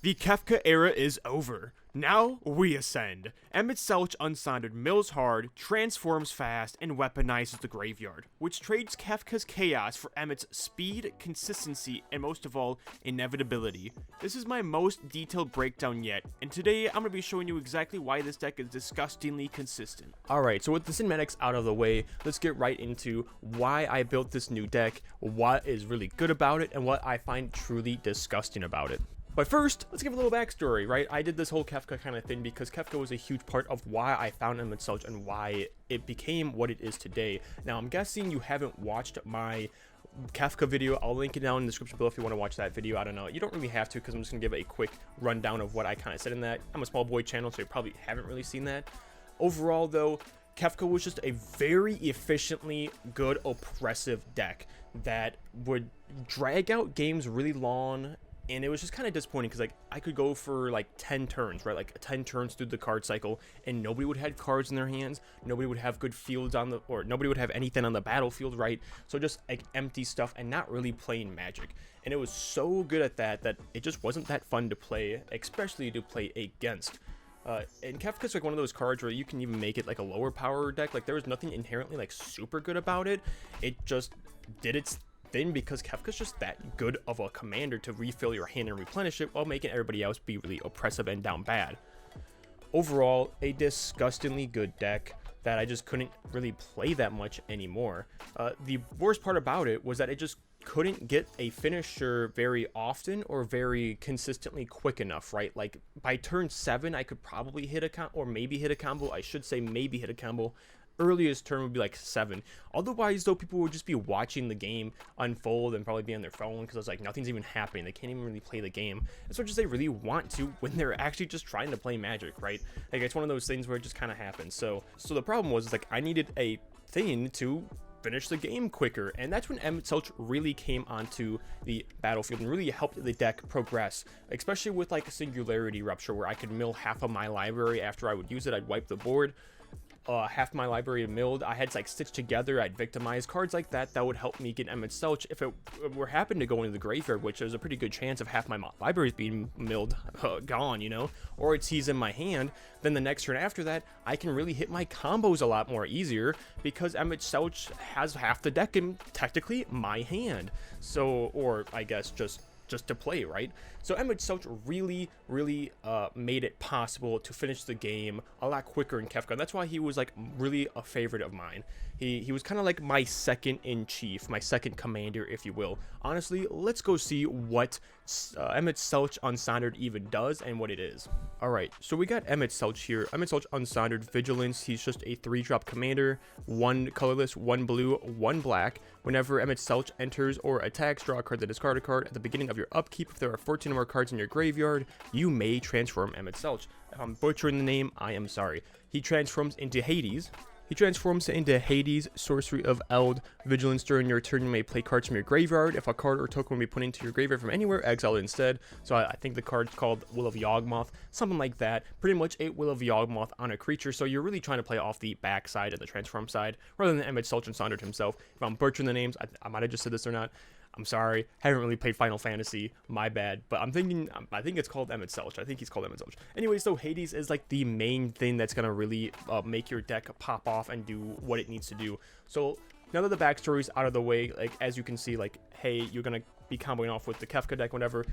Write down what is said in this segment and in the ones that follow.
The Kefka era is over. Now we ascend. Emet-Selch Unsundered mills hard, transforms fast, and weaponizes the graveyard, which trades Kefka's chaos for Emet's speed, consistency, and most of all, inevitability. This is my most detailed breakdown yet, and today I'm going to be showing you exactly why this deck is disgustingly consistent. Alright, so with the cinematics out of the way, let's get right into why I built this new deck, what is really good about it, and what I find truly disgusting about it. But first, let's give a little backstory, right? I did this whole Kefka kind of thing because Kefka was a huge part of why I found Emet-Selch and why it became what it is today. Now, I'm guessing you haven't watched my Kefka video. I'll link it down in the description below if you want to watch that video. I don't know. You don't really have to because I'm just going to give a quick rundown of what I kind of said in that. I'm a small boy channel, so you probably haven't really seen that. Overall, though, Kefka was just a very efficiently good oppressive deck that would drag out games really long. And it was just kind of disappointing because, like, I could go for, like, 10 turns, right? Like, 10 turns through the card cycle, and nobody would have cards in their hands. Nobody would have good fields on the, or nobody would have anything on the battlefield, right? So just, like, empty stuff and not really playing Magic. And it was so good at that it just wasn't that fun to play, especially to play against. And Kefka's, like, one of those cards where you can even make it, like, a lower power deck. Like, there was nothing inherently, like, super good about it. It just did its thing because Kefka's just that good of a commander to refill your hand and replenish it while making everybody else be really oppressive and down bad. Overall, a disgustingly good deck that I just couldn't really play that much anymore. The worst part about it was that it just couldn't get a finisher very often or very consistently quick enough, right? Like, by turn 7, I could probably hit a combo, or maybe hit a combo. I should say maybe hit a combo. Earliest turn would be like 7. Otherwise, though, people would just be watching the game unfold and probably be on their phone because it's like nothing's even happening. They can't even really play the game as much as they really want to when they're actually just trying to play Magic, right? Like, it's one of those things where it just kind of happens. So the problem was, like, I needed a thing to finish the game quicker, and that's when Emet-Selch really came onto the battlefield and really helped the deck progress, especially with, like, a Singularity Rupture where I could mill half of my library. After I would use it, I'd wipe the board. Half my library milled. I had to, like, stitch together. I'd victimize cards like that would help me get Emet-Selch if it were happened to go into the graveyard, which there's a pretty good chance of half my libraries being milled, gone, you know, or it's he's in my hand. Then the next turn after that, I can really hit my combos a lot more easier because Emet-Selch has half the deck in technically my hand. So, or I guess just to play, right? So Emet-Selch really made it possible to finish the game a lot quicker in Kefka. And that's why he was, like, really a favorite of mine. He was kind of like my second in chief, my second commander, if you will. Honestly, let's go see what Emet-Selch Unsundered even does and what it is. Alright, so we got Emet-Selch here. Emet-Selch Unsundered Vigilance. He's just a 3-drop commander, 1 colorless, 1 blue, 1 black. Whenever Emet-Selch enters or attacks, draw a card, then discard a card. At the beginning of your upkeep, if there are 14 or more cards in your graveyard, you may transform Emet-Selch. If I'm butchering the name, I am sorry. He transforms into Hades. Sorcery of Eld. Vigilance. During your turn, you may play cards from your graveyard. If a card or token will be put into your graveyard from anywhere, exile it instead. So I think the card's called Will of Yawgmoth, something like that. Pretty much a Will of Yawgmoth on a creature, so you're really trying to play off the back side of the transform side, rather than Emet-Selch Unsundered himself. If I'm butchering the names, I might have just said this or not. I'm sorry, haven't really played Final Fantasy, my bad, but I think it's called Emet-Selch. I think he's called Emet-Selch. Anyway, so Hades is, like, the main thing that's gonna really make your deck pop off and do what it needs to do. So now that the backstory's out of the way, like, as you can see, like, hey, you're gonna be comboing off with the Kefka deck, whatever.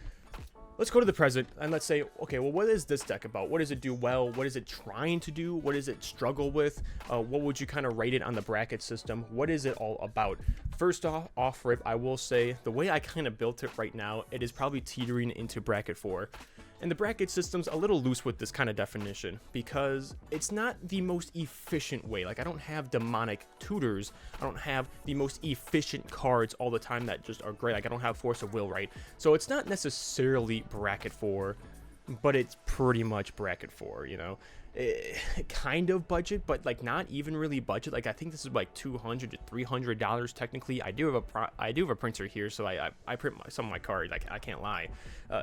Let's go to the present and let's say, okay, well, what is this deck about? What does it do well? What is it trying to do? What does it struggle with? What would you kind of rate it on the bracket system? What is it all about? First off rip, I will say the way I kind of built it right now, it is probably teetering into bracket 4. And the bracket system's a little loose with this kind of definition because it's not the most efficient way. Like, I don't have demonic tutors. I don't have the most efficient cards all the time that just are great. Like, I don't have Force of Will, right? So it's not necessarily bracket 4, but it's pretty much bracket 4, you know? Kind of budget, but, like, not even really budget. Like, I think this is like $200 to $300 technically. I do have a printer here, so I print some of my cards. Like, I can't lie.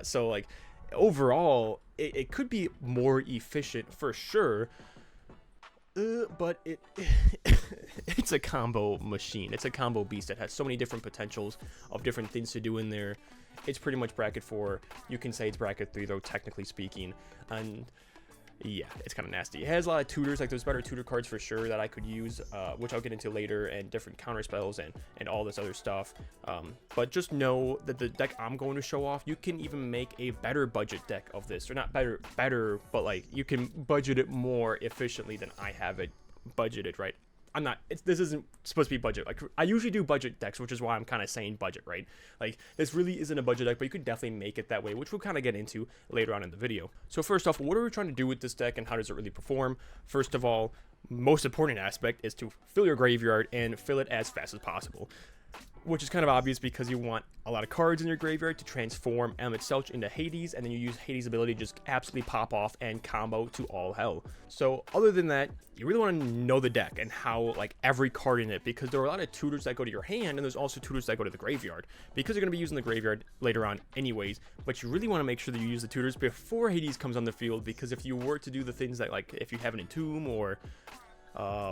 So, like, overall, it could be more efficient for sure, but it's a combo machine. It's a combo beast that has so many different potentials of different things to do in there. It's pretty much bracket 4. You can say it's bracket 3 though, technically speaking. And yeah, it's kind of nasty. It has a lot of tutors, like there's better tutor cards for sure that I could use, which I'll get into later, and different counter spells and all this other stuff. But just know that the deck I'm going to show off, you can even make a better budget deck of this, or not better, but like you can budget it more efficiently than I have it budgeted, right? This isn't supposed to be budget. Like, I usually do budget decks, which is why I'm kind of saying budget, right? Like, this really isn't a budget deck, but you could definitely make it that way, which we'll kind of get into later on in the video. So first off, what are we trying to do with this deck, and how does it really perform? First of all, most important aspect is to fill your graveyard and fill it as fast as possible, which is kind of obvious because you want a lot of cards in your graveyard to transform Emet-Selch into Hades, and then you use Hades' ability to just absolutely pop off and combo to all hell. So other than that, you really want to know the deck and how, like, every card in it, because there are a lot of tutors that go to your hand, and there's also tutors that go to the graveyard, because you're going to be using the graveyard later on anyways. But you really want to make sure that you use the tutors before Hades comes on the field, because if you were to do the things that, like, if you have an Entomb or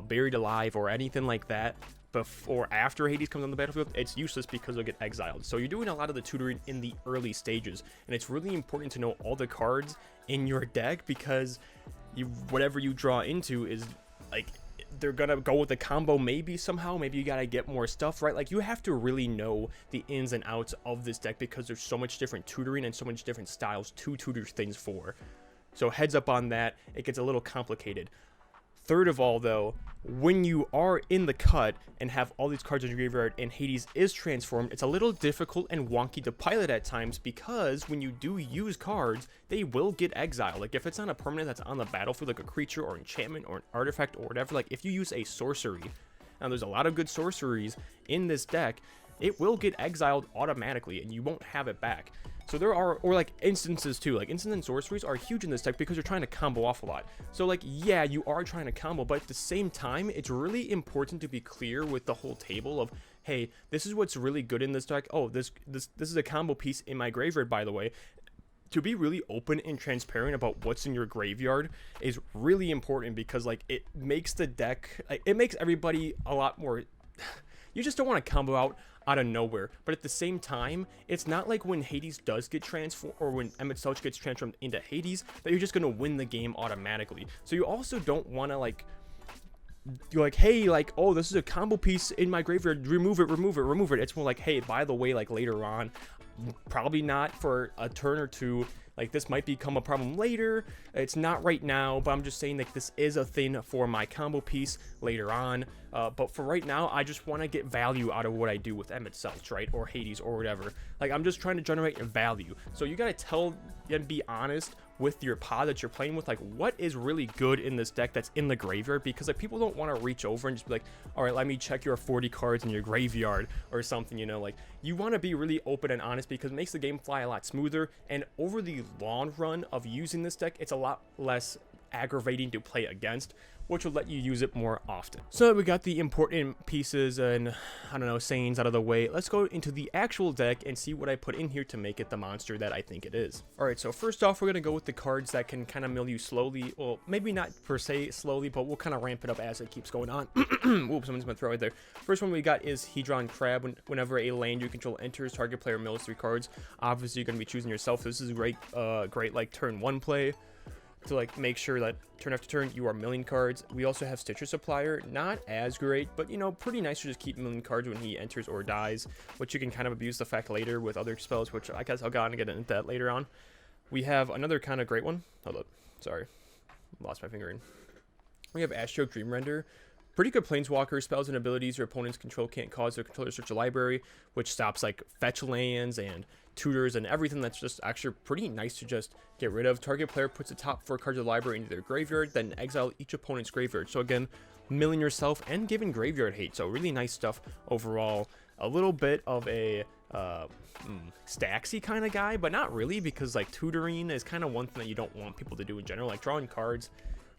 Buried Alive or anything like that before after Hades comes on the battlefield, it's useless because they'll get exiled. So you're doing a lot of the tutoring in the early stages, and it's really important to know all the cards in your deck, because whatever you draw into is, like, they're gonna go with the combo maybe somehow. Maybe you gotta get more stuff, right? Like, you have to really know the ins and outs of this deck, because there's so much different tutoring and so much different styles to tutor things for. So heads up on that, it gets a little complicated. Third of all, though, when you are in the cut and have all these cards in your graveyard and Hades is transformed, it's a little difficult and wonky to pilot at times, because when you do use cards, they will get exiled. Like, if it's on a permanent that's on the battlefield, like a creature or enchantment or an artifact or whatever, like if you use a sorcery, now there's a lot of good sorceries in this deck, it will get exiled automatically and you won't have it back. So there are, or like instances too, like instant and sorceries are huge in this deck because you're trying to combo off a lot. So like, yeah, you are trying to combo, but at the same time, it's really important to be clear with the whole table of, hey, this is what's really good in this deck. Oh, this is a combo piece in my graveyard, by the way. To be really open and transparent about what's in your graveyard is really important, because like it makes the deck, like, it makes everybody a lot more. You just don't want to combo out of nowhere. But at the same time, it's not like when Hades does get transformed, or when Emet-Selch gets transformed into Hades, that you're just going to win the game automatically. So you also don't want to, like, you're like, hey, like, oh, this is a combo piece in my graveyard, remove it. It's more like, hey, by the way, like, later on, probably not for a turn or two, like, this might become a problem later. It's not right now, but I'm just saying, like, this is a thing for my combo piece later on. But for right now, I just want to get value out of what I do with Emet-Selch, right? Or Hades or whatever. Like, I'm just trying to generate value. So you got to tell and be honest with your pod that you're playing with, like, what is really good in this deck that's in the graveyard, because like people don't want to reach over and just be like, all right, let me check your 40 cards in your graveyard or something, you know. Like, you want to be really open and honest, because it makes the game fly a lot smoother, and over the long run of using this deck, it's a lot less aggravating to play against, which will let you use it more often. So we got the important pieces and, I don't know, sayings out of the way. Let's go into the actual deck and see what I put in here to make it the monster that I think it is. Alright, so first off, we're going to go with the cards that can kind of mill you slowly. Well, maybe not per se slowly, but we'll kind of ramp it up as it keeps going on. Oops, someone's going to throw it there. First one we got is Hedron Crab. Whenever a land you control enters, target player mills 3 cards. Obviously, you're going to be choosing yourself. This is great, like, turn 1 play, to like make sure that turn after turn you are milling cards. We also have Stitcher Supplier, not as great, but you know, pretty nice to just keep milling cards when he enters or dies, which you can kind of abuse the fact later with other spells, which I guess I'll go on and get into that later on. We have another kind of great one. Hold up, sorry, lost my fingering. We have Astro Dream Render. Pretty good planeswalker. Spells and abilities your opponents control can't cause their controller to search a library, which stops like fetch lands and tutors and everything. That's just actually pretty nice to just get rid of. Target player puts the top 4 cards of the library into their graveyard, then exile each opponent's graveyard. So again, milling yourself and giving graveyard hate. So really nice stuff overall. A little bit of a stacksy kind of guy, but not really, because like tutoring is kind of one thing that you don't want people to do in general. Like drawing cards,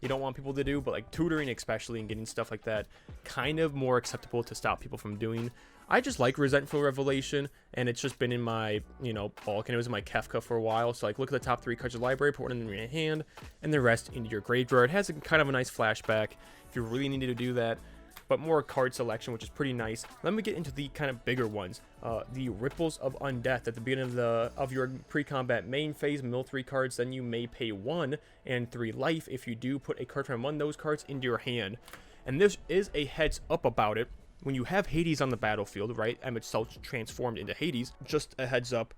you don't want people to do, but like tutoring especially and getting stuff like that, kind of more acceptable to stop people from doing. I just like Resentful Revelation, and it's just been in my, you know, bulk, and it was in my Kefka for a while. So like, look at the top 3 cards of the library, put one in your hand, and the rest into your graveyard. It has a kind of a nice flashback if you really needed to do that. but more card selection, which is pretty nice. Let me get into the kind of bigger ones. The Ripples of Undeath. At the beginning of your pre-combat main phase, mill 3 cards, then you may pay 1 and 3 life. If you do, put a card from one of those cards into your hand. And this is a heads up about it. When you have Hades on the battlefield, right, Emet-Selch transformed into Hades, just a heads up,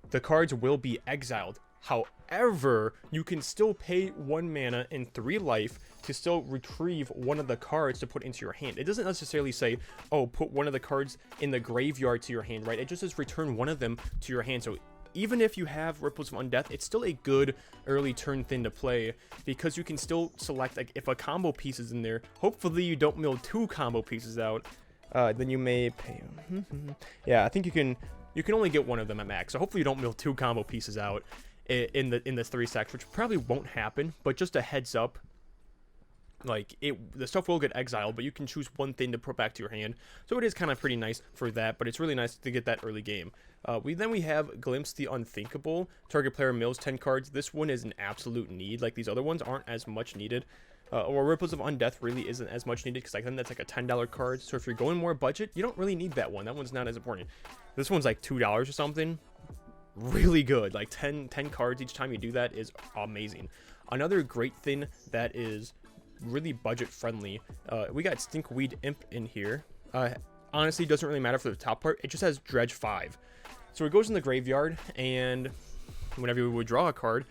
the cards will be exiled. However, you can still pay 1 mana and 3 life to still retrieve one of the cards to put into your hand. It doesn't necessarily say, oh, put one of the cards in the graveyard to your hand, right? It just says return one of them to your hand. So even if you have Ripples of Undeath, it's still a good early turn thing to play, because you can still select, like, if a combo piece is in there, hopefully you don't mill 2 combo pieces out, then you may pay. Yeah, I think you can only get one of them at max, so hopefully you don't mill 2 combo pieces out in the 3 stacks, which probably won't happen, but just a heads up. Like, the stuff will get exiled, but you can choose one thing to put back to your hand. So it is kind of pretty nice for that, but it's really nice to get that early game. We have Glimpse the Unthinkable. Target player mills 10 cards. This one is an absolute need. Like, these other ones aren't as much needed. Or Ripples of Undeath really isn't as much needed, because I think that's like a $10 card. So if you're going more budget, you don't really need that one. That one's not as important. This one's like $2 or something. Really good. Like 10 cards each time you do that is amazing. Another great thing that is really budget friendly, we got Stinkweed Imp in here. Honestly, doesn't really matter for the top part. It just has Dredge 5. So it goes in the graveyard, and whenever you would draw a card,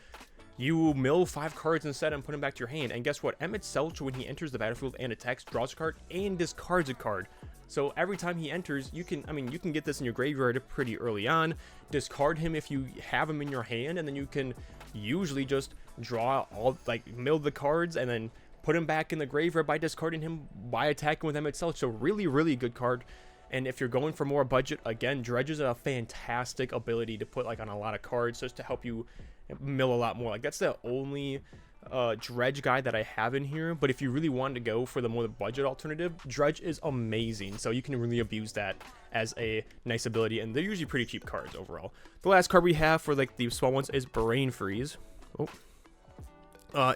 you mill 5 cards instead and put them back to your hand. And guess what? Emet-Selch, when he enters the battlefield and attacks, draws a card and discards a card. So every time he enters, you can get this in your graveyard pretty early on. Discard him if you have him in your hand, and then you can usually just draw all, like, mill the cards and then put him back in the graveyard by discarding him by attacking with Emet-Selch. So really, really good card. And if you're going for more budget, again, Dredge is a fantastic ability to put, like, on a lot of cards just to help you mill a lot more. Like, that's the only Dredge guy that I have in here, but if you really wanted to go for the more budget alternative, Dredge is amazing, so you can really abuse that as a nice ability, and they're usually pretty cheap cards overall. The last card we have for, like, the small ones is Brain Freeze.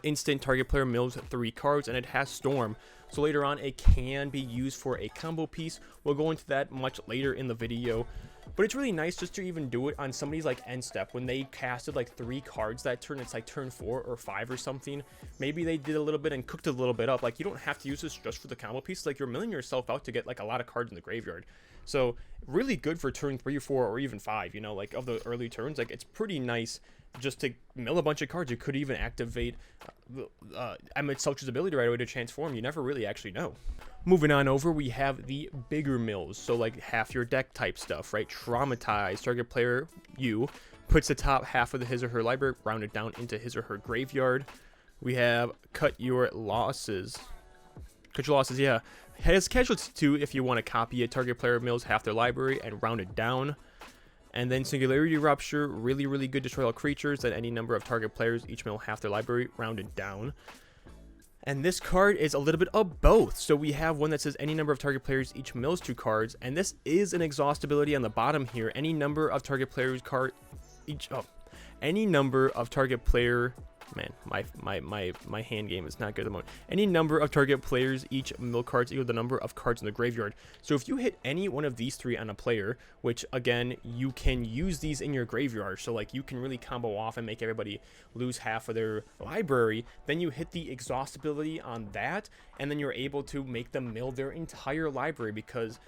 Instant, target player mills 3 cards, and it has Storm, so later on it can be used for a combo piece. We'll go into that much later in the video. But it's really nice just to even do it on somebody's, like, end step. When they casted, like, 3 cards that turn, it's like turn 4 or 5 or something. Maybe they did a little bit and cooked a little bit up. Like, you don't have to use this just for the combo piece. Like, you're milling yourself out to get, like, a lot of cards in the graveyard. So really good for turn 3 or 4 or even 5, you know, like, of the early turns. Like, it's pretty nice just to mill a bunch of cards. You could even activate Emet-Selch's ability right away to transform. You never really actually know. Moving on over, we have the bigger mills, so like half your deck type stuff, right? Traumatize, target player, you, puts the top half of his or her library, rounded down into his or her graveyard. We have Cut Your Losses. Cut Your Losses, yeah. Has Casualty 2 if you want to copy it. Target player mills half their library and round it down. And then Singularity Rupture, really, really good. Destroy all creatures at any number of target players, each mill half their library, rounded down. And this card is a little bit of both. So we have one that says any number of target players each mills 2 cards, and this is an exhaust ability on the bottom here. Any number of target players any number of target player, man, my hand game is not good at the moment. Any number of target players each mill cards equal the number of cards in the graveyard. So if you hit any one of these 3 on a player, which again, you can use these in your graveyard, so like you can really combo off and make everybody lose half of their library, then you hit the exhaust ability on that, and then you're able to make them mill their entire library, because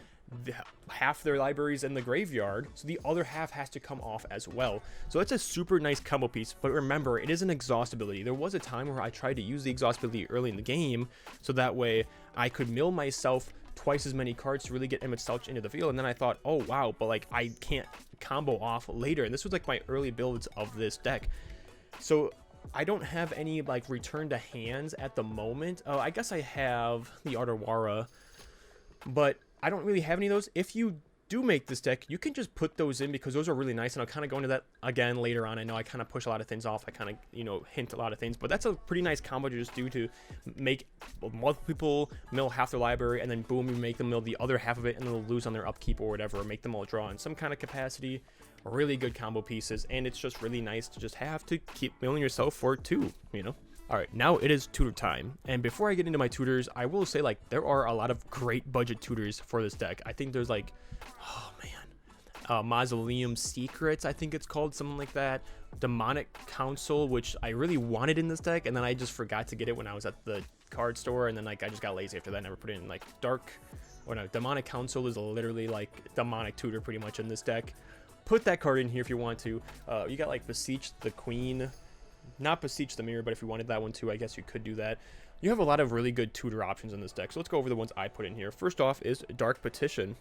half their libraries in the graveyard, so the other half has to come off as well. So it's a super nice combo piece, but remember, it is an exhaust ability. There was a time where I tried to use the exhaust ability early in the game, so that way I could mill myself twice as many cards to really get Emet-Selch into the field, and then I thought, oh wow, but like I can't combo off later, and this was like my early builds of this deck. So I don't have any like return to hands at the moment. Oh, I guess I have the Ardawara, but I don't really have any of those. If you do make this deck, you can just put those in, because those are really nice, and I'll kind of go into that again later on. I know I kind of push a lot of things off. I kind of, you know, hint a lot of things, but that's a pretty nice combo to just do to make multiple people mill half their library, and then boom, you make them mill the other half of it, and they'll lose on their upkeep or whatever, or make them all draw in some kind of capacity. Really good combo pieces, and it's just really nice to just have to keep milling yourself for 2, you know. Alright, now it is tutor time, and before I get into my tutors, I will say, like, there are a lot of great budget tutors for this deck. I think there's, like, oh man, Mausoleum Secrets, I think it's called, something like that. Demonic Council, which I really wanted in this deck, and then I just forgot to get it when I was at the card store, and then, like, I just got lazy after that, never put it in. Like, Demonic Council is literally, like, Demonic Tutor pretty much in this deck. Put that card in here if you want to. You got, like, Beseech the Queen. Not Beseech the Mirror, but if you wanted that one too, I guess you could do that. You have a lot of really good tutor options in this deck, so let's go over the ones I put in here. First off is Dark Petition.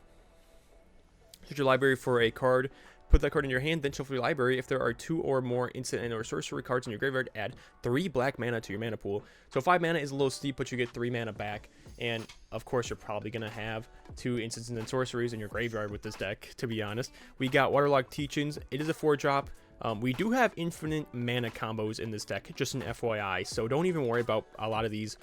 Search your library for a card, put that card in your hand, then shuffle your library. If there are 2 or more instant and or sorcery cards in your graveyard, add 3 black mana to your mana pool. So 5 mana is a little steep, but you get 3 mana back, and of course you're probably going to have 2 instants and sorceries in your graveyard with this deck, to be honest. We got Waterlogged Teachings. It is a 4-drop. We do have infinite mana combos in this deck, just an FYI, so don't even worry about a lot of these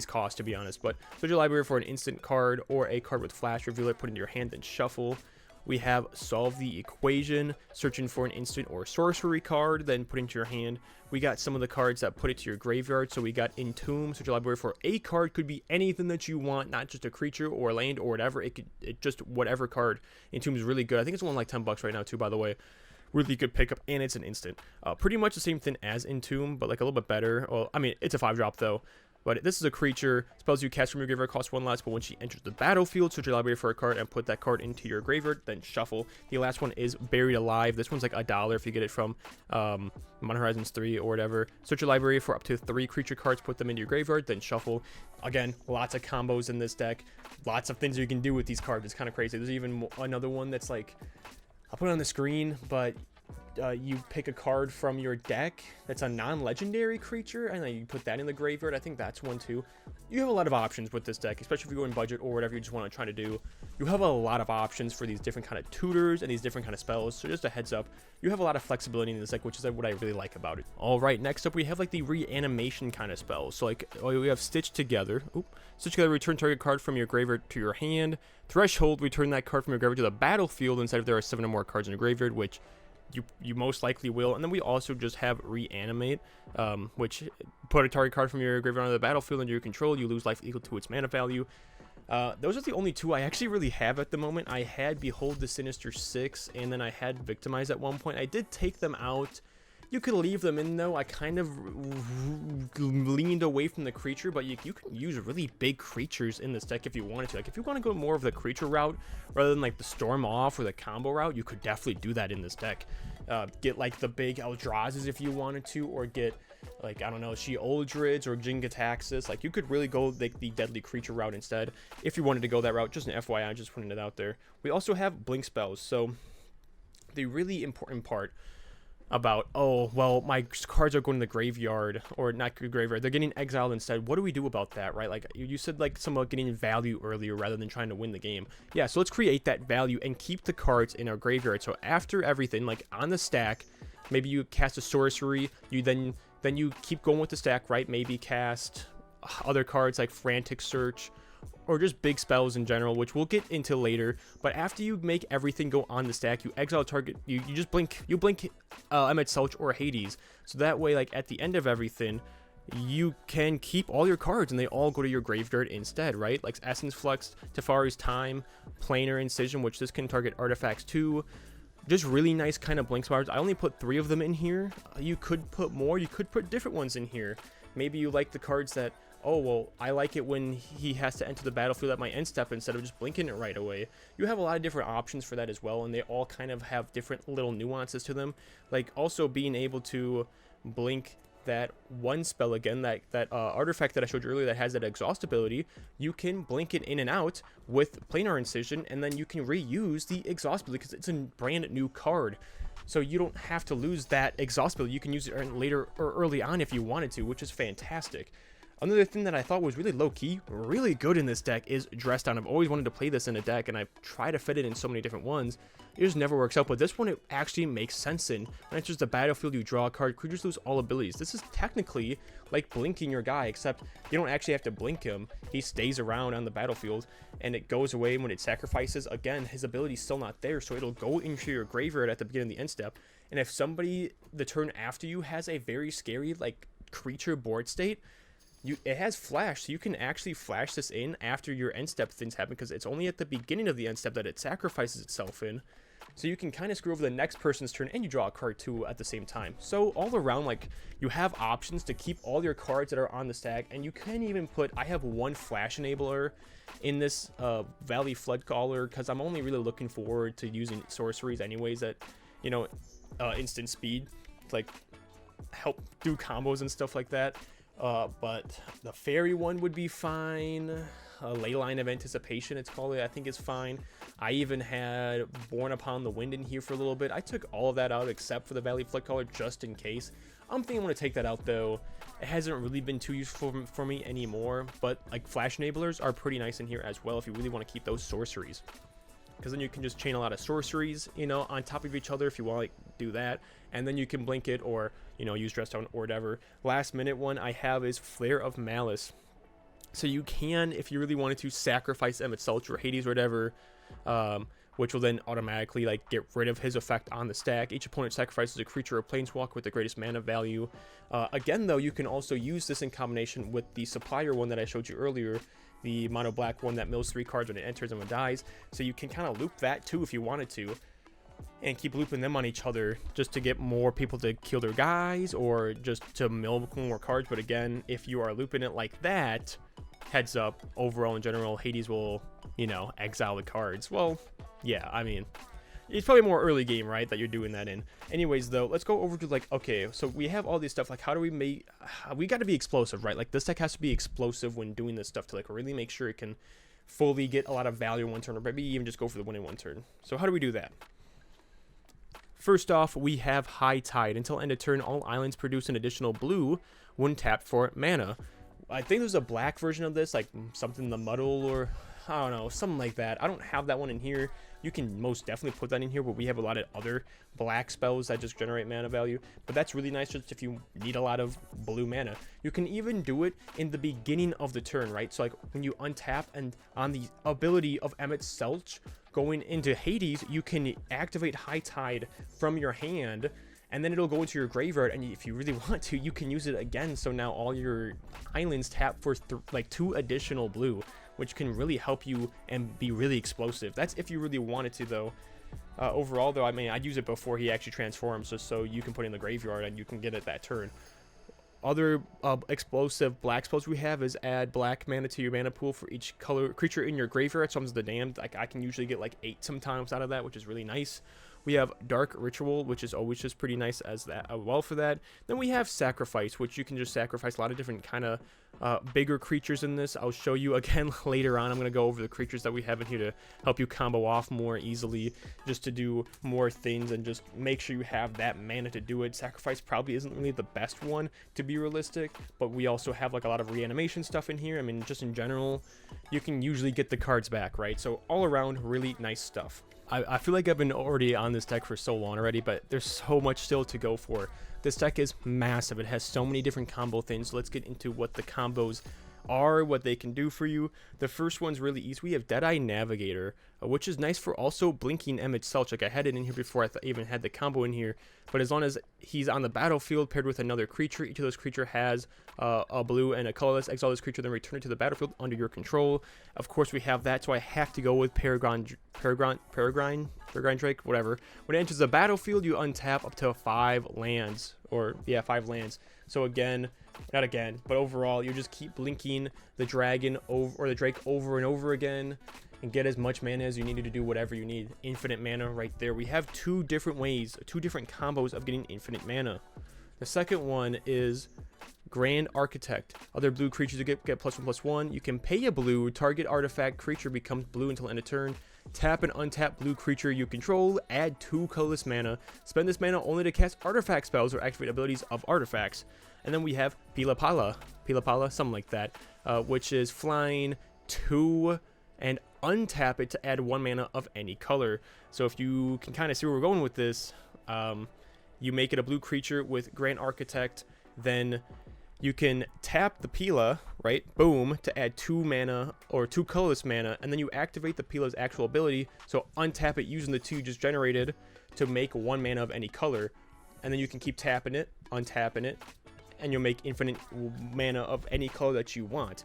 costs, to be honest. But search your library for an instant card or a card with flash, reveal it, put it in your hand, then shuffle. We have Solve the Equation, searching for an instant or sorcery card, then put it into your hand. We got some of the cards that put it to your graveyard, so we got Entomb, search your library for a card, could be anything that you want, not just a creature or land or whatever, it just whatever card. Entomb is really good. I think it's only like $10 right now too, by the way. Really good pickup, and it's an instant. Pretty much the same thing as Entomb, but like a little bit better. Well, I mean, it's a 5-drop though. But this is a creature. Spells you cast from your graveyard cost 1 less, but when she enters the battlefield, search your library for a card and put that card into your graveyard, then shuffle. The last one is Buried Alive. This one's like $1 if you get it from Modern Horizons 3 or whatever. Search your library for up to 3 creature cards, put them into your graveyard, then shuffle. Again, lots of combos in this deck. Lots of things you can do with these cards. It's kind of crazy. There's even another one that's like, I'll put it on the screen, but you pick a card from your deck that's a non-legendary creature, and then you put that in the graveyard. I think that's one too. You have a lot of options with this deck, especially if you go in budget or whatever you just want to try to do. You have a lot of options for these different kind of tutors and these different kind of spells, so just a heads up, you have a lot of flexibility in this deck, which is what I really like about it. All right, next up we have like the reanimation kind of spells. So like we have Stitch Together. Stitch Together, return target card from your graveyard to your hand. Threshold, return that card from your graveyard to the battlefield instead if there are 7 or more cards in your graveyard, which you most likely will. And then we also just have Reanimate, which put a target card from your graveyard onto the battlefield under your control. You lose life equal to its mana value. Those are the only 2 I actually really have at the moment. I had Behold the Sinister 6, and then I had Victimize at one point. I did take them out. You could leave them in though. I kind of leaned away from the creature, but you can use really big creatures in this deck if you wanted to. Like if you want to go more of the creature route rather than like the Storm Off or the combo route, you could definitely do that in this deck. Get like the big Eldrazi's if you wanted to, or get like, I don't know, She-Oldrids or Jin-Gitaxias. Like you could really go like the deadly creature route instead if you wanted to go that route. Just an FYI, just putting it out there. We also have blink spells. So the really important part about, oh, well, my cards are going to the graveyard, or not graveyard, they're getting exiled instead. What do we do about that, right? Like you said, like some about getting value earlier rather than trying to win the game. Yeah, so let's create that value and keep the cards in our graveyard. So after everything, like on the stack, maybe you cast a sorcery, you then you keep going with the stack, right? Maybe cast other cards like Frantic Search, or just big spells in general, which we'll get into later. But after you make everything go on the stack, you exile a target, you just blink Emet-Selch or Hades. So that way, like at the end of everything, you can keep all your cards and they all go to your graveyard instead, right? Like Essence Flux, Tefari's Time, Planar Incision, which this can target artifacts too. Just really nice kind of blink spells. I only put 3 of them in here. You could put more, you could put different ones in here. Maybe you like the cards that, oh, well, I like it when he has to enter the battlefield at my end step instead of just blinking it right away. You have a lot of different options for that as well, and they all kind of have different little nuances to them. Like also being able to blink that one spell again, that artifact that I showed you earlier that has that exhaust ability, you can blink it in and out with Planar Incision, and then you can reuse the exhaust ability because it's a brand new card. So you don't have to lose that exhaust ability. You can use it later or early on if you wanted to, which is fantastic. Another thing that I thought was really low-key, really good in this deck is Dress Down. I've always wanted to play this in a deck, and I've tried to fit it in so many different ones. It just never works out, but this one, it actually makes sense in. When it's just a battlefield, you draw a card, creatures lose all abilities. This is technically like blinking your guy, except you don't actually have to blink him. He stays around on the battlefield, and it goes away when it sacrifices. Again, his ability's still not there, so it'll go into your graveyard at the beginning of the end step. And if somebody, the turn after you, has a very scary, like, creature board state, it has flash, so you can actually flash this in after your end step things happen, because it's only at the beginning of the end step that it sacrifices itself in. So you can kind of screw over the next person's turn, and you draw a card too at the same time. So all around, like, you have options to keep all your cards that are on the stack, and you can even put, I have one flash enabler in this Valley Flood Caller, because I'm only really looking forward to using sorceries anyways that, you know, instant speed, like, help do combos and stuff like that. But the fairy one would be fine. Leyline of Anticipation, it's called, I think is fine. I even had Born Upon the Wind in here for a little bit. I took all of that out except for the Valley Flood Caller just in case. I'm thinking I'm going to take that out though. It hasn't really been too useful for me anymore, but like flash enablers are pretty nice in here as well if you really want to keep those sorceries. Because then you can just chain a lot of sorceries, you know, on top of each other if you want to like, do that. And then you can blink it or, you know, use Dress Down or whatever. Last minute one I have is Flare of Malice. So you can, if you really wanted to, sacrifice Emet-Selch or Hades or whatever, which will then automatically like get rid of his effect on the stack. Each opponent sacrifices a creature or planeswalker with the greatest mana value. Again, though, you can also use this in combination with the supplier one that I showed you earlier, the mono black one that mills 3 cards when it enters and when it dies. So you can kind of loop that too if you wanted to, and keep looping them on each other just to get more people to kill their guys or just to mill more cards. But again, if you are looping it like that, heads up, overall in general, Hades will, you know, exile the cards. Well, yeah, I mean, it's probably more early game, right, that you're doing that in. Anyways, though, let's go over to, like, okay, so we have all this stuff, like, how do we make, we got to be explosive, right? Like, this deck has to be explosive when doing this stuff to, like, really make sure it can fully get a lot of value in one turn, or maybe even just go for the win in one turn. So how do we do that? First off, we have High Tide. Until end of turn, all islands produce an additional blue when tapped for mana. I think there's a black version of this, like something the muddle or I don't know, something like that. I don't have that one in here. You can most definitely put that in here, but we have a lot of other black spells that just generate mana value. But that's really nice just if you need a lot of blue mana. You can even do it in the beginning of the turn, right? So like when you untap and on the ability of Emet-Selch going into Hades, you can activate High Tide from your hand, and then it'll go into your graveyard, and if you really want to, you can use it again. So now all your islands tap for like 2 additional blue, which can really help you and be really explosive. That's if you really wanted to, though. Overall, though, I mean, I'd use it before he actually transforms, just so you can put it in the graveyard and you can get it that turn. Other explosive black spells we have is add black mana to your mana pool for each color creature in your graveyard. Summons the Damned. Like, I can usually get like 8 sometimes out of that, which is really nice. We have Dark Ritual, which is always just pretty nice as that well for that. Then we have Sacrifice, which you can just sacrifice a lot of different kind of bigger creatures in this. I'll show you again later on. I'm going to go over the creatures that we have in here to help you combo off more easily, just to do more things and just make sure you have that mana to do it. Sacrifice probably isn't really the best one, to be realistic, but we also have like a lot of reanimation stuff in here. I mean, just in general, you can usually get the cards back, right? So all around, really nice stuff. I feel like I've been already on this deck for so long already, but there's so much still to go for. This deck is massive. It has so many different combo things. So let's get into what the combos are, what they can do for you. The first one's really easy. We have Deadeye Navigator, which is nice for also blinking Emet-Selch. Like I had it in here before, I even had the combo in here, but as long as he's on the battlefield paired with another creature, each of those creature has a blue and a colorless. Exile this creature, then return it to the battlefield under your control. Of course we have that, so I have to go with Peregrine Drake, whatever. When it enters the battlefield, you untap up to 5 lands, or yeah, 5 lands. So again, not again, but overall, you just keep blinking the dragon over, or the Drake over and over again, and get as much mana as you need to do whatever you need. Infinite mana right there. We have 2 different ways, 2 different combos of getting infinite mana. The second one is Grand Architect. Other blue creatures you get +1/+1. You can pay a blue, target artifact creature becomes blue until end of turn. Tap and untap blue creature you control, add 2 colorless mana. Spend this mana only to cast artifact spells or activate abilities of artifacts. And then we have Pilapala, something like that, which is flying 2 and untap it to add 1 mana of any color. So if you can kind of see where we're going with this, you make it a blue creature with Grand Architect, then you can tap the Pila, right? Boom, to add 2 mana or 2 colorless mana, and then you activate the Pila's actual ability. So untap it using the 2 you just generated to make 1 mana of any color, and then you can keep tapping it, untapping it, and you'll make infinite mana of any color that you want.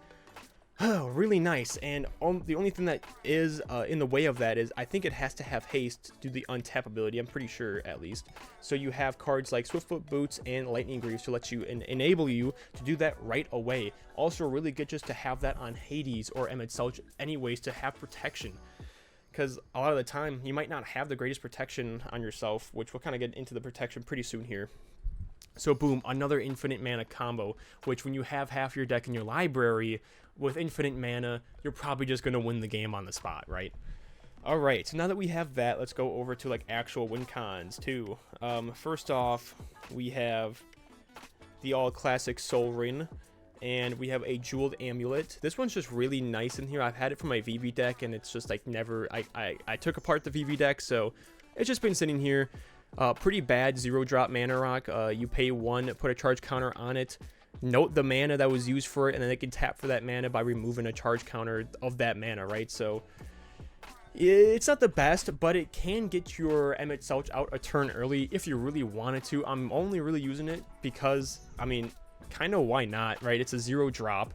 Oh, really nice. And the only thing that is in the way of that is I think it has to have haste due to the untap ability. I'm pretty sure, at least. So you have cards like Swiftfoot Boots and Lightning Greaves to let you enable you to do that right away. Also really good just to have that on Hades or Emet-Selch anyways, to have protection. Because a lot of the time you might not have the greatest protection on yourself, which we'll kind of get into the protection pretty soon here. So boom, another infinite mana combo, which when you have half your deck in your library with infinite mana, you're probably just going to win the game on the spot, right? Alright, so now that we have that, let's go over to like actual win cons too. First off, we have the all classic Soul Ring, and we have a Jeweled Amulet. This one's just really nice in here. I've had it for my VV deck, and it's just like never, I took apart the VV deck, so it's just been sitting here. Pretty bad 0-drop mana rock. You pay 1, put a charge counter on it, note the mana that was used for it, and then they can tap for that mana by removing a charge counter of that mana, right? So it's not the best, but it can get your Emet-Selch out a turn early if you really wanted to. I'm only really using it because, I mean, kind of why not, right? It's a 0-drop,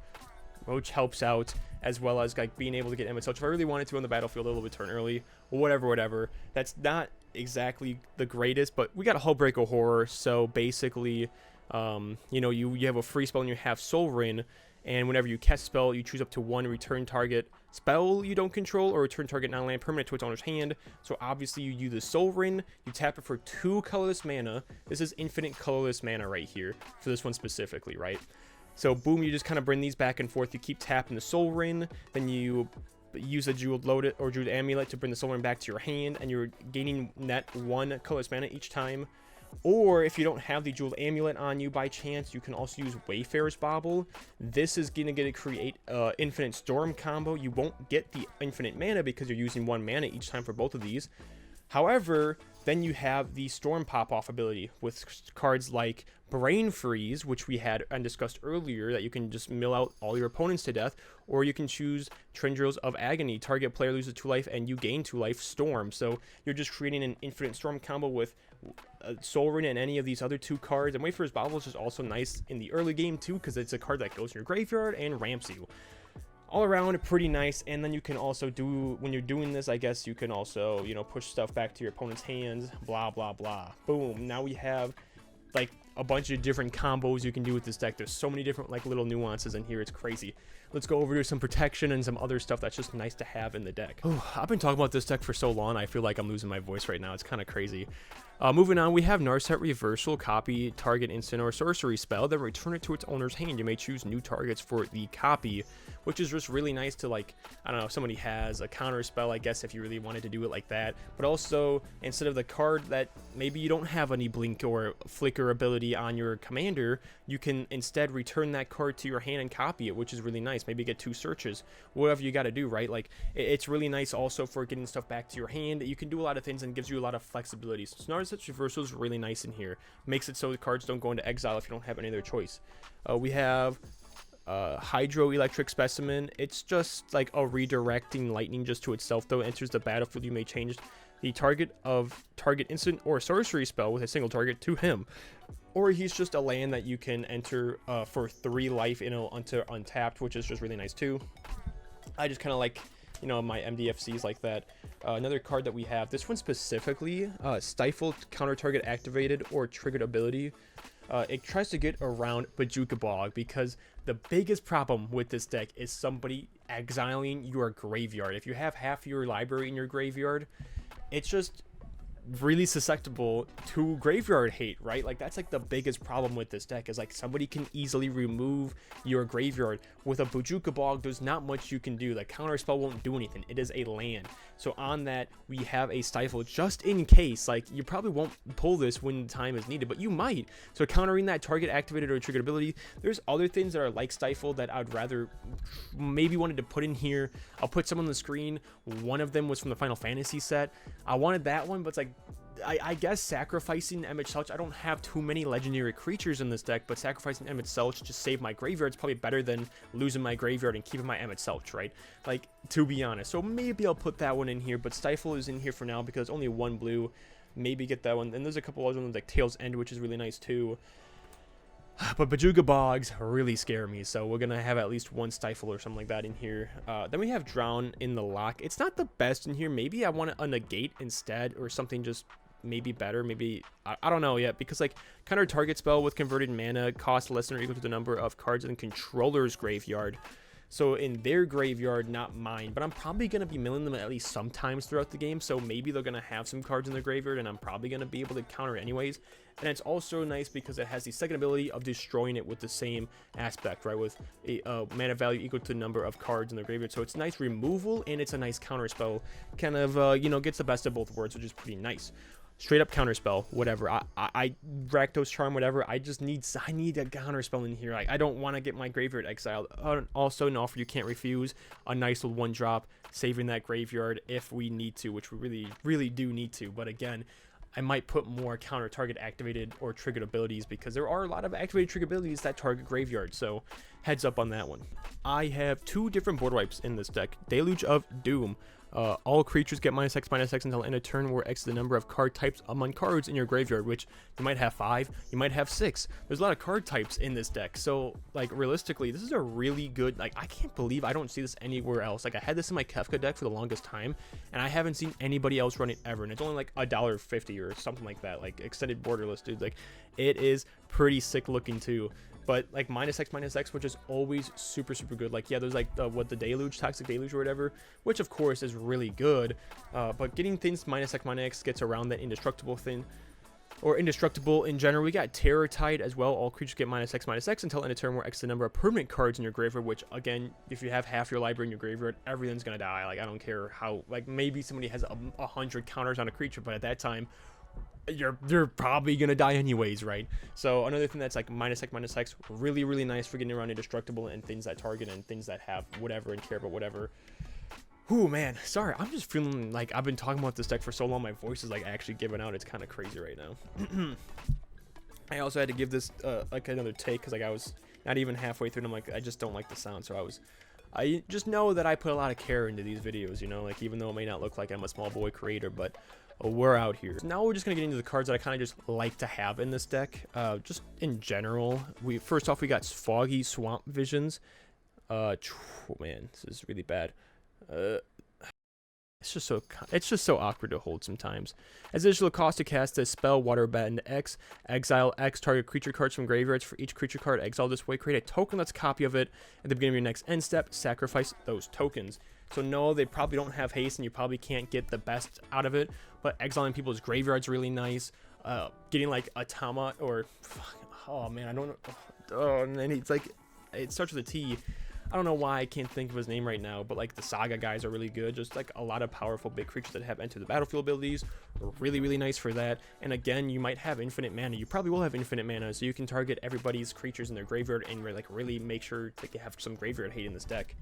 which helps out, as well as like being able to get Emet-Selch if I really wanted to on the battlefield a little bit turn early, whatever. That's not exactly the greatest, but we got a Hullbreaker Horror, so basically you know, you have a free spell and you have Soul Ring, and whenever you cast a spell, you choose up to 1 return target spell you don't control or return target non-land permanent to its owner's hand. So obviously you use the Soul Ring, you tap it for 2 colorless mana. This is infinite colorless mana right here for this one specifically, right? So boom, you just kind of bring these back and forth. You keep tapping the Soul Ring, then you use a Jeweled Lotus or Jeweled Amulet to bring the Soul Ring back to your hand, and you're gaining net 1 colorless mana each time. Or if you don't have the Jeweled Amulet on you by chance, you can also use Wayfarer's Bauble. This is going to create Infinite Storm combo. You won't get the infinite mana because you're using 1 mana each time for both of these. However, then you have the Storm Pop-Off ability with cards like Brain Freeze, which we had and discussed earlier, that you can just mill out all your opponents to death, or you can choose Tendrils of Agony. Target player loses 2 life and you gain 2 life Storm. So you're just creating an Infinite Storm combo with Soul Ring and any of these other 2 cards. And Wayfarer's Bauble is just also nice in the early game too, because it's a card that goes in your graveyard and ramps you. All around pretty nice. And then you can also do, when you're doing this, I guess you can also, you know, push stuff back to your opponent's hands, blah blah blah. Boom, now we have like a bunch of different combos you can do with this deck. There's so many different like little nuances in here, it's crazy. Let's go over to some protection and some other stuff that's just nice to have in the deck. I've been talking about this deck for so long, I feel like I'm losing my voice right now. It's kind of crazy. Moving on, we have Narset Reversal. Copy target instant or sorcery spell, then return it to its owner's hand. You may choose new targets for the copy, which is just really nice to, like, I don't know, if somebody has a counter spell, I guess, if you really wanted to do it like that. But also, instead of the card that maybe you don't have any blink or flicker ability on your commander, you can instead return that card to your hand and copy it, which is really nice. Maybe get 2 searches, whatever you got to do, right? Like, it's really nice also for getting stuff back to your hand. You can do a lot of things and gives you a lot of flexibility. So Narset Reversal is really nice in here. Makes it so the cards don't go into exile if you don't have any other choice. We have Hydroelectric Specimen. It's just like a redirecting lightning just to itself, though. It enters the battlefield, you may change the target instant or sorcery spell with a single target to him, or he's just a land that you can enter for 3 life untapped, which is just really nice too. I just kind of like, you know, my MDFCs like that. Another card that we have, this one specifically, Stifled counter target activated or triggered ability. It tries to get around Bojuka Bog, because the biggest problem with this deck is somebody exiling your graveyard. If you have half your library in your graveyard, it's just really susceptible to graveyard hate, right? Like, that's like the biggest problem with this deck, is like somebody can easily remove your graveyard. With a Bojuka Bog, there's not much you can do. The counter spell won't do anything. It is a land. So on that, we have a Stifle just in case. Like, you probably won't pull this when time is needed, but you might. So countering that target activated or triggered ability. There's other things that are like Stifle that I'd rather maybe wanted to put in here. I'll put some on the screen. One of them was from the Final Fantasy set. I wanted that one, but it's like, I guess sacrificing Emet-Selch, I don't have too many legendary creatures in this deck, but sacrificing Emet-Selch to save my graveyard is probably better than losing my graveyard and keeping my Emet-Selch, right? Like, to be honest. So maybe I'll put that one in here, but Stifle is in here for now because only 1 blue. Maybe get that one. And there's a couple other ones like Tail's End, which is really nice too. But Bajuga Bogs really scare me, so we're gonna have at least one Stifle or something like that in here. Then we have Drown in the lock. It's not the best in here. Maybe I want a Negate instead, or something just maybe better. Maybe, I don't know yet, because like counter target spell with converted mana cost less than or equal to the number of cards in controller's graveyard. So in their graveyard, not mine, but I'm probably going to be milling them at least sometimes throughout the game, so maybe they're going to have some cards in their graveyard, and I'm probably going to be able to counter anyways. And it's also nice because it has the second ability of destroying it with the same aspect, right, with a mana value equal to the number of cards in the graveyard. So it's nice removal, and it's a nice counter spell, kind of, you know, gets the best of both worlds, which is pretty nice. Straight up counterspell, whatever. I Rakdos Charm, whatever. I need a counterspell in here. I don't want to get my graveyard exiled. Also, an offer you can't refuse. A nice little 1-drop, saving that graveyard if we need to, which we really do need to. But again, I might put more counter target activated or triggered abilities, because there are a lot of activated trigger abilities that target graveyard. So heads up on that one. I have 2 different board wipes in this deck. Deluge of Doom. All creatures get -X/-X until end of turn, where X is the number of card types among cards in your graveyard, which you might have 5, you might have 6. There's a lot of card types in this deck, so like realistically, this is a really good, like, I can't believe I don't see this anywhere else. Like, I had this in my Kefka deck for the longest time, and I haven't seen anybody else run it ever, and it's only like $1.50 or something like that, like extended borderless, dude. Like, it is pretty sick looking too. But like -X/-X, which is always super good. Like, yeah, there's like the Deluge, Toxic Deluge or whatever, which of course is really good. But getting things -X/-X gets around that indestructible thing, or indestructible in general. We got Terror Tide as well. All creatures get -X/-X until end of turn, where X is the number of permanent cards in your graveyard, which again, if you have half your library in your graveyard, everything's gonna die. Like, I don't care how, like, maybe somebody has 100 counters on a creature, but at that time, you're probably gonna die anyways, right? So another thing that's like -X/-X, really nice for getting around indestructible and things that target and things that have whatever and care about whatever. Ooh, man, sorry, I'm just feeling like I've been talking about this deck for so long, my voice is like actually giving out. It's kind of crazy right now. I also had to give this like another take, because like I was not even halfway through and I'm like, I just don't like the sound. So I just know that I put a lot of care into these videos, you know, like, even though it may not look like I'm a small boy creator, but we're out here. So now we're just gonna get into the cards that I kind of just like to have in this deck. Just in general, first off we got Foggy Swamp Visions. Man, this is really bad. It's just so awkward to hold sometimes. As additional cost to cast this spell, Waterbend X, exile X target creature cards from graveyards. For each creature card exiled this way, create a tokenless copy of it at the beginning of your next end step. Sacrifice those tokens. So no, they probably don't have haste, and you probably can't get the best out of it. But exiling people's graveyards really nice. Getting like Atama or, oh man, I don't know. Oh, and then it's like, it starts with a T. I don't know why I can't think of his name right now, but like the Saga guys are really good. Just like a lot of powerful big creatures that have enter the battlefield abilities are really nice for that. And again, you might have infinite mana. You probably will have infinite mana, so you can target everybody's creatures in their graveyard and like really make sure to have some graveyard hate in this deck.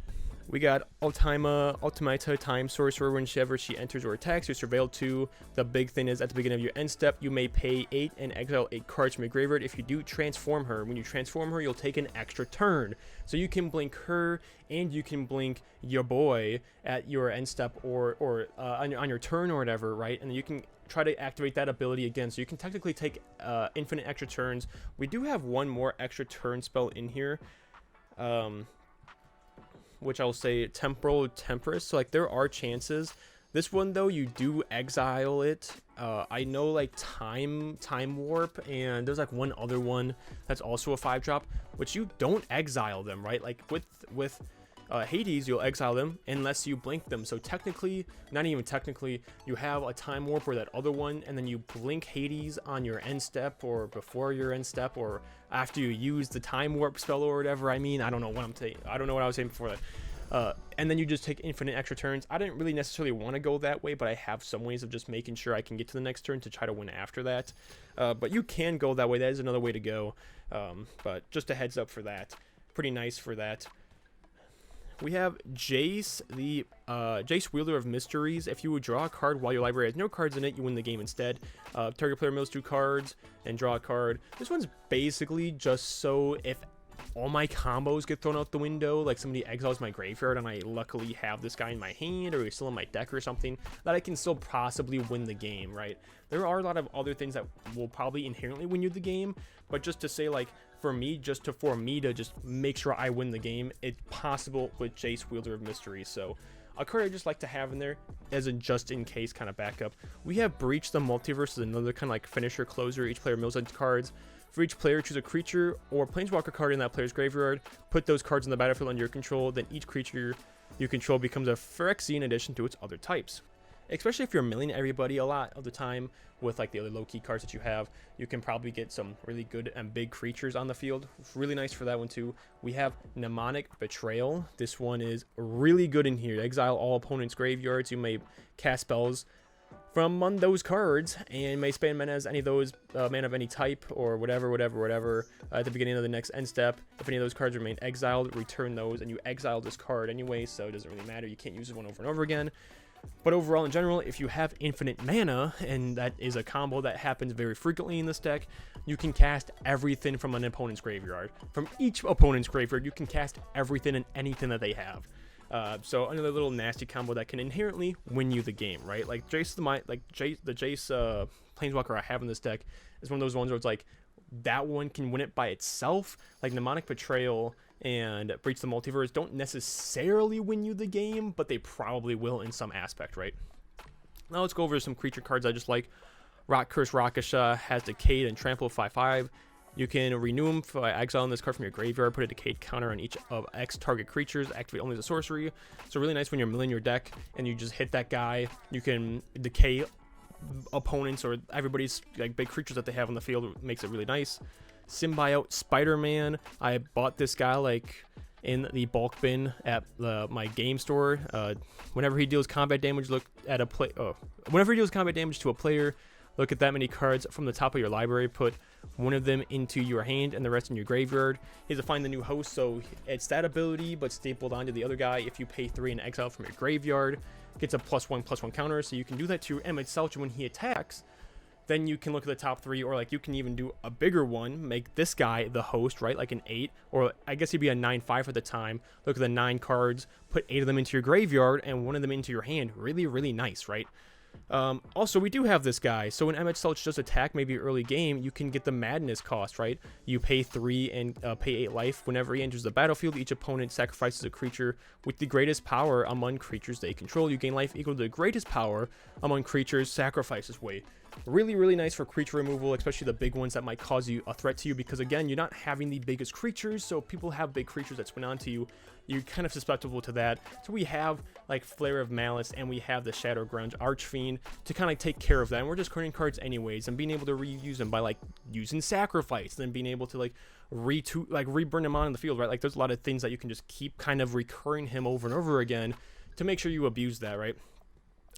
We got Ultimata Time Sorcerer. Whenever she enters or attacks, you surveil 2. The big thing is, at the beginning of your end step, you may pay 8 and exile 8 cards from your graveyard. If you do transform her, when you transform her, you'll take an extra turn. So you can blink her, and you can blink your boy at your end step or on your turn or whatever, right? And then you can try to activate that ability again. So you can technically take infinite extra turns. We do have one more extra turn spell in here. Which I'll say Temporal Temperance. So like there are chances. This one though, you do exile it. I know like Time Warp, and there's like one other one that's also a 5-drop, which you don't exile them, right? Like with Hades, you'll exile them unless you blink them. So technically, not even technically, you have a Time Warp or that other one, and then you blink Hades on your end step or before your end step or after you use the Time Warp spell or whatever. I mean, I don't know what I'm saying. I don't know what I was saying before that. And then you just take infinite extra turns. I didn't really necessarily want to go that way, but I have some ways of just making sure I can get to the next turn to try to win after that. But you can go that way. That is another way to go. But just a heads up for that. Pretty nice for that. We have Jace, the Jace Wielder of Mysteries. If you would draw a card while your library has no cards in it, you win the game instead. Target player mills 2 cards and draw a card. This one's basically just so if all my combos get thrown out the window, like somebody exiles my graveyard and I luckily have this guy in my hand or he's still in my deck or something, that I can still possibly win the game, right? There are a lot of other things that will probably inherently win you the game, but just to say, like, for me, for me to just make sure I win the game, it's possible with Jace, Wielder of Mystery. So a card I just like to have in there as a just-in-case kind of backup. We have Breach the Multiverse, is another kind of like finisher closer. Each player mills its cards. For each player, choose a creature or planeswalker card in that player's graveyard. Put those cards in the battlefield under your control. Then each creature you control becomes a Phyrexian in addition to its other types. Especially if you're milling everybody a lot of the time with like the other low-key cards that you have, you can probably get some really good and big creatures on the field. It's really nice for that one too. We have Mnemonic Betrayal. This one is really good in here. Exile all opponents' graveyards. You may cast spells from among those cards and may spend mana as any of those mana of any type or whatever at the beginning of the next end step. If any of those cards remain exiled, return those, and you exile this card anyway, so it doesn't really matter. You can't use this one over and over again. But overall, in general, if you have infinite mana, and that is a combo that happens very frequently in this deck, you can cast everything from an opponent's graveyard. From each opponent's graveyard, you can cast everything and anything that they have. So another little nasty combo that can inherently win you the game, right? Like the Jace Planeswalker I have in this deck is one of those ones where it's like that one can win it by itself. Like Mnemonic Betrayal and Breach the Multiverse don't necessarily win you the game, but they probably will in some aspect, right? Now let's go over some creature cards I just like. Rock Curse Rakasha has Decayed and Trample 5/5. You can renew them by exiling this card from your graveyard, put a Decayed counter on each of X target creatures, activate only as a sorcery. So really nice when you're milling your deck and you just hit that guy. You can decay opponents or everybody's like big creatures that they have on the field. Makes it really nice. Symbiote Spider-Man. I bought this guy like in the bulk bin at my game store. Whenever he deals combat damage, whenever he deals combat damage to a player, look at that many cards from the top of your library. Put one of them into your hand and the rest in your graveyard. He has to find the new host, so it's that ability, but stapled onto the other guy. If you pay 3 and exile from your graveyard, gets a +1/+1 counter. So you can do that to Emet-Selch when he attacks. Then you can look at the top 3, or like you can even do a bigger one, make this guy the host, right? Like an 8, or I guess he'd be a 9/5 at the time. Look at the 9 cards, put 8 of them into your graveyard and 1 of them into your hand. Really, really nice, right? Also, we do have this guy. So when Emet-Selch does attack, maybe early game, you can get the Madness cost, right? You pay 3 and pay 8 life. Whenever he enters the battlefield, each opponent sacrifices a creature with the greatest power among creatures they control. You gain life equal to the greatest power among creatures sacrificed this way. Really, really nice for creature removal, especially the big ones that might cause you a threat to you, because again, you're not having the biggest creatures, so if people have big creatures that swing onto you, you're kind of susceptible to that. So we have like Flare of Malice and we have the Shadow Grunge Archfiend to kind of take care of that. And we're just current cards anyways, and being able to reuse them by like using Sacrifice, then being able to like reburn them on the field, right? Like there's a lot of things that you can just keep kind of recurring him over and over again to make sure you abuse that, right?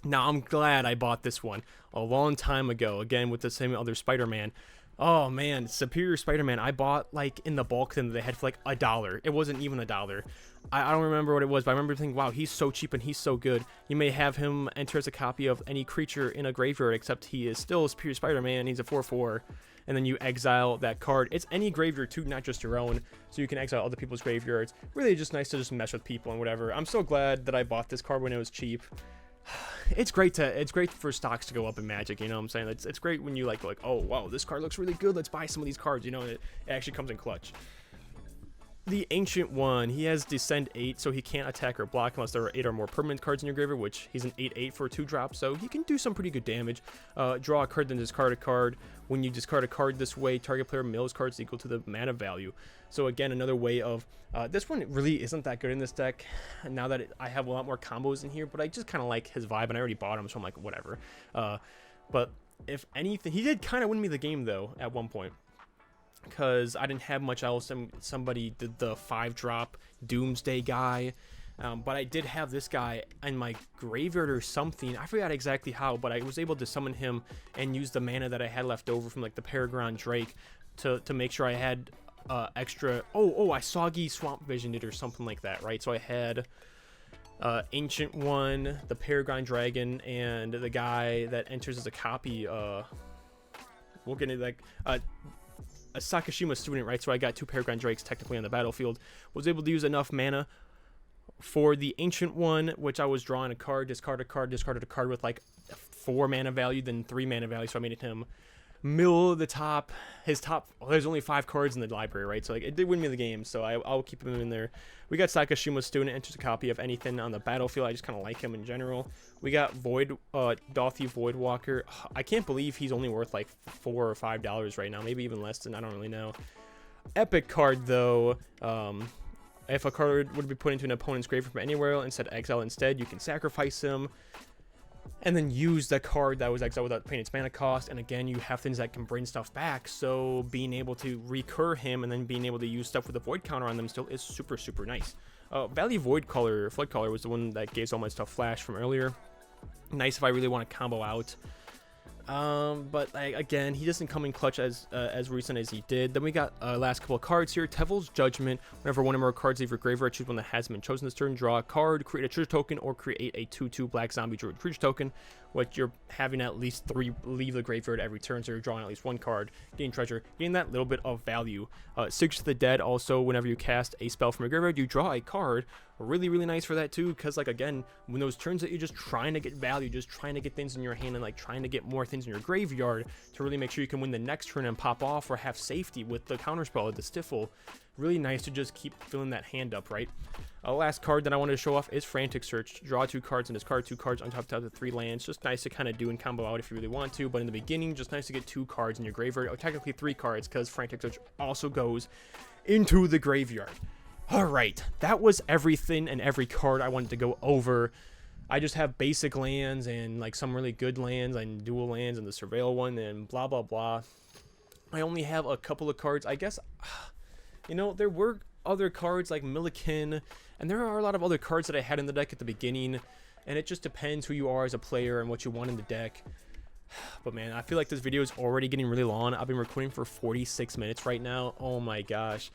Now, I'm glad I bought this one a long time ago, again, with the same other Spider-Man. Oh, man, Superior Spider-Man, I bought, like, in the bulk thing that they had for, like, $1. It wasn't even $1. I don't remember what it was, but I remember thinking, wow, he's so cheap and he's so good. You may have him enter as a copy of any creature in a graveyard, except he is still a Superior Spider-Man, he's a 4/4. And then you exile that card. It's any graveyard too, not just your own. So you can exile other people's graveyards. Really just nice to just mess with people and whatever. I'm so glad that I bought this card when it was cheap. It's great for stocks to go up in Magic, you know what I'm saying? It's great when you like, oh wow, this card looks really good, let's buy some of these cards, you know, and it actually comes in clutch. The Ancient One, he has Descend 8, so he can't attack or block unless there are 8 or more permanent cards in your graveyard, which he's an 8/8 for a 2-drop, so he can do some pretty good damage. Draw a card, then discard a card. When you discard a card this way, target player mills cards equal to the mana value. So again, another way of, this one really isn't that good in this deck, now that I have a lot more combos in here, but I just kind of like his vibe, and I already bought him, so I'm like, whatever. But if anything, he did kind of win me the game, though, at one point, because I didn't have much else, and somebody did the 5-drop Doomsday guy, but I did have this guy in my graveyard or something. I forgot exactly how, but I was able to summon him and use the mana that I had left over from like the Peregrine Drake to make sure I had extra. I Soggy Swamp Visioned it or something like that, right? So I had Ancient One, the Peregrine Dragon, and the guy that enters as a copy. We'll get into like a Sakashima student, right? So I got 2 Peregrine Drakes technically on the battlefield. Was able to use enough mana for the Ancient One, which I was drawing a card, discarded a card with like 4 mana value, then 3 mana value, so I made it him mill the top, his top, well, there's only 5 cards in the library, right? So like it did win me the game, so I'll keep him in there. We got Sakashima's student, enters a copy of anything on the battlefield. I just kind of like him in general. We got Dothy Voidwalker. I can't believe he's only worth like $4 or $5 right now, maybe even less than, I don't really know. Epic card though. If a card would be put into an opponent's grave from anywhere, instead exile instead, you can sacrifice him and then use the card that was exiled without paying its mana cost. And again, you have things that can bring stuff back, so being able to recur him and then being able to use stuff with a void counter on them still is super, super nice. Valley Void Color, Flood Color was the one that gave all my stuff flash from earlier. Nice if I really want to combo out. But like, again, he doesn't come in clutch as recent as he did. Then we got last couple of cards here. Tevil's Judgment. Whenever one or more cards leave your graveyard, choose one that hasn't been chosen this turn. Draw a card, create a treasure token, or create a 2/2 black zombie druid creature token. What you're having at least 3 leave the graveyard every turn, so you're drawing at least 1 card, getting treasure, getting that little bit of value. Sigils to the Dead. Also, whenever you cast a spell from your graveyard, you draw a card. Really, really nice for that too, because like again, when those turns that you're just trying to get value, just trying to get things in your hand and like trying to get more things in your graveyard to really make sure you can win the next turn and pop off or have safety with the counterspell or the Stifle. Really nice to just keep filling that hand up, right? Last card that I wanted to show off is Frantic Search. Draw 2 cards and discard 2 cards on top of the 3 lands. Just nice to kind of do and combo out if you really want to, but in the beginning, just nice to get 2 cards in your graveyard, or technically 3 cards, because Frantic Search also goes into the graveyard. Alright, that was everything and every card I wanted to go over. I just have basic lands and like some really good lands and dual lands and the Surveil one and blah blah blah. I only have a couple of cards. I guess, you know, there were other cards like Milliken, and there are a lot of other cards that I had in the deck at the beginning, and it just depends who you are as a player and what you want in the deck. But man, I feel like this video is already getting really long. I've been recording for 46 minutes right now. Oh my gosh.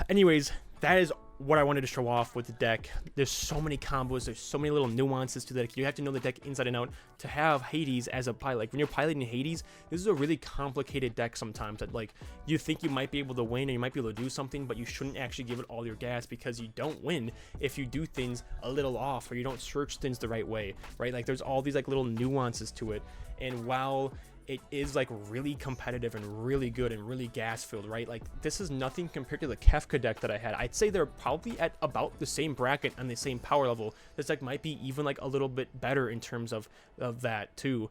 Anyways, that is what I wanted to show off with the deck. There's so many combos, there's so many little nuances to the deck. You have to know the deck inside and out to have Hades as a pilot. Like when you're piloting Hades, this is a really complicated deck sometimes that like you think you might be able to win and you might be able to do something, but you shouldn't actually give it all your gas, because you don't win if you do things a little off or you don't search things the right way, right? Like there's all these like little nuances to it. And while it is like really competitive and really good and really gas filled, right? Like this is nothing compared to the Kefka deck that I had. I'd say they're probably at about the same bracket and the same power level. This deck might be even like a little bit better in terms of that too.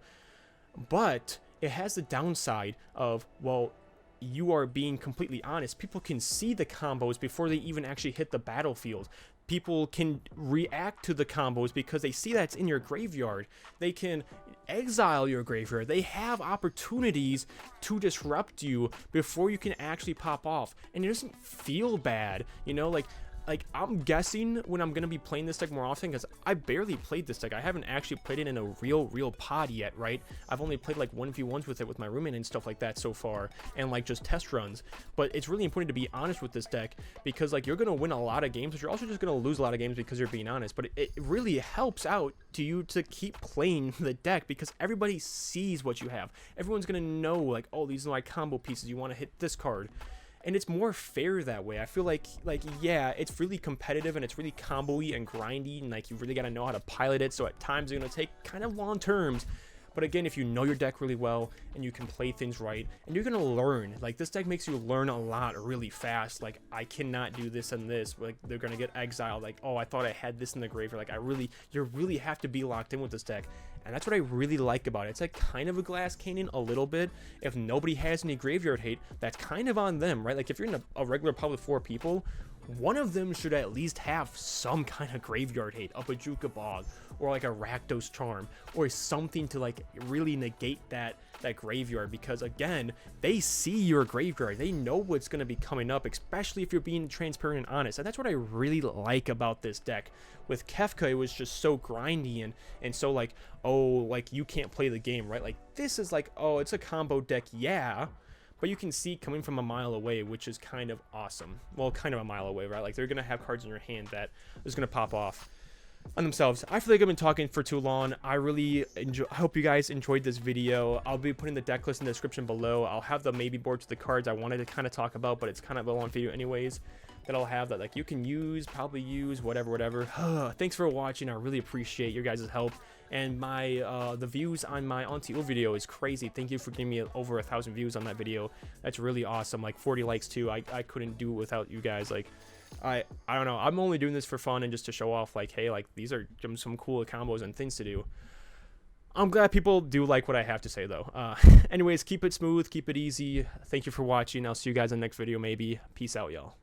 But it has the downside of, well, you are being completely honest. People can see the combos before they even actually hit the battlefield. People can react to the combos because they see that's in your graveyard. They can exile your graveyard. They have opportunities to disrupt you before you can actually pop off. And it doesn't feel bad, you know, like I'm guessing when I'm going to be playing this deck more often, because I barely played this deck. I haven't actually played it in a real pod yet, right? I've only played like 1v1s with it with my roommate and stuff like that so far, and like just test runs. But it's really important to be honest with this deck, because like you're going to win a lot of games, but you're also just going to lose a lot of games because you're being honest. But it really helps out to you to keep playing the deck, because everybody sees what you have. Everyone's going to know like, oh, these are my combo pieces. You want to hit this card. And it's more fair that way. I feel like yeah, it's really competitive and it's really combo-y and grindy, and like you really got to know how to pilot it, so at times you're going to take kind of long turns. But again, if you know your deck really well and you can play things right, and you're going to learn, like this deck makes you learn a lot really fast. Like I cannot do this and this, like they're going to get exiled, like, oh, I thought I had this in the graveyard. Like you really have to be locked in with this deck. And that's what I really like about it. It's like kind of a glass canyon a little bit. If nobody has any graveyard hate, that's kind of on them, right? Like if you're in a regular pub with 4 people, one of them should at least have some kind of graveyard hate, a Bajuka Bog, or like a Rakdos Charm, or something to like really negate that graveyard, because again, they see your graveyard, they know what's going to be coming up, especially if you're being transparent and honest. And that's what I really like about this deck. With Kefka, it was just so grindy and so like, oh, like you can't play the game, right? Like this is like, oh, it's a combo deck, yeah, but you can see coming from a mile away, which is kind of awesome. Well, kind of a mile away, right? Like they're gonna have cards in your hand that is gonna pop off on themselves. I feel like I've been talking for too long. I really I hope you guys enjoyed this video. I'll be putting the deck list in the description below. I'll have the maybe board to the cards I wanted to kind of talk about, but it's kind of a long video anyways. that I'll have that like you can probably use, whatever. Thanks for watching. I really appreciate your guys' help. And my the views on my anti-ul video is crazy. Thank you for giving me over 1,000 views on that video. That's really awesome. Like 40 likes too. I couldn't do it without you guys. Like I don't know. I'm only doing this for fun and just to show off like, hey, like these are some cool combos and things to do. I'm glad people do like what I have to say though. Anyways, keep it smooth, keep it easy. Thank you for watching. I'll see you guys in the next video maybe. Peace out, y'all.